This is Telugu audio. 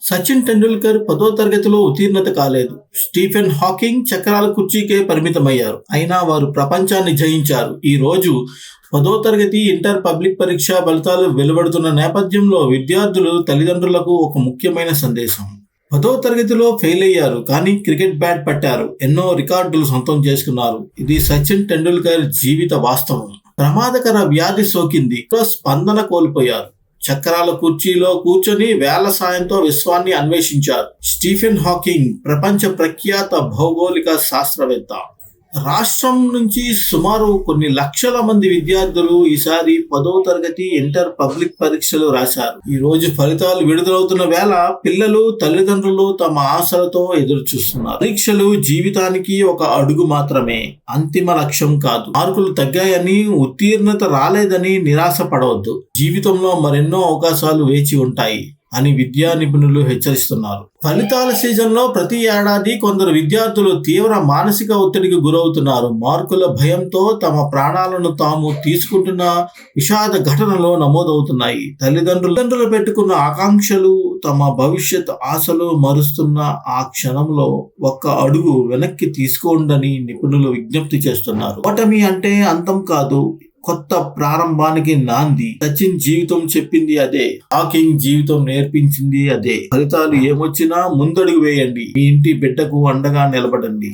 సచిన్ టెండూల్కర్ 10వ తరగతిలో ఉత్తీర్ణత కాలేదు. స్టీఫెన్ హాకింగ్ చక్రాల కుర్చీకే పరిమితమయ్యారు. అయినా వారు ప్రపంచాన్ని జయించారు. ఈ రోజు 10వ తరగతి ఇంటర్ పబ్లిక్ పరీక్ష ఫలితాలు వెలువడుతున్న నేపథ్యంలో విద్యార్థులు తల్లిదండ్రులకు ఒక ముఖ్యమైన సందేశం. 10వ తరగతిలో ఫెయిల్ అయ్యారు, కానీ క్రికెట్ బ్యాట్ పట్టారు. ఎన్నో రికార్డులు సొంతం చేసుకున్నారు. ఇది సచిన్ టెండూల్కర్ జీవిత వాస్తవం. ప్రమాదకర వ్యాధి సోకింది. స్పందన కోల్పోయారు. చక్రాల కుర్చీలో కూర్చొని వేళ్ల సాయంతో విశ్వాన్ని అన్వేషించారు. స్టీఫెన్ హాకింగ్ ప్రపంచ ప్రఖ్యాత భౌగోళిక శాస్త్రవేత్త. రాష్ట్రం నుంచి సుమారు కొన్ని లక్షల మంది విద్యార్థులు ఈసారి 10వ తరగతి ఇంటర్ పబ్లిక్ పరీక్షలు రాశారు. ఈ రోజు ఫలితాలు విడుదలవుతున్న వేళ పిల్లలు, తల్లిదండ్రులు తమ ఆశలతో ఎదురు చూస్తున్నారు. పరీక్షలు జీవితానికి ఒక అడుగు మాత్రమే, అంతిమ లక్ష్యం కాదు. మార్కులు తగ్గాయని, ఉత్తీర్ణత రాలేదని నిరాశ పడవద్దు. జీవితంలో మరెన్నో అవకాశాలు వేచి ఉంటాయి అని విద్యా నిపుణులు హెచ్చరిస్తున్నారు. ఫలితాల సీజన్లో ప్రతి ఏడాది కొందరు విద్యార్థులు తీవ్ర మానసిక ఒత్తిడికి గురవుతున్నారు. మార్కుల భయంతో తమ ప్రాణాలను తాము తీసుకుంటున్న విషాద ఘటనలు నమోదవుతున్నాయి. తల్లిదండ్రులు పెట్టుకున్న ఆకాంక్షలు, తమ భవిష్యత్ ఆశలు మరుస్తున్న ఆ క్షణంలో ఒక్క అడుగు వెనక్కి తీసుకోండని నిపుణులు విజ్ఞప్తి చేస్తున్నారు. ఓటమి అంటే అంతం కాదు, కొత్త ప్రారంభానికి నాంది. సచిన్ జీవితం చెప్పింది అదే, హాకింగ్ జీవితం నేర్పించింది అదే. ఫలితాలు ఏమొచ్చినా ముందడుగు వేయండి. మీ ఇంటి బిడ్డకు అండగా నిలబడండి.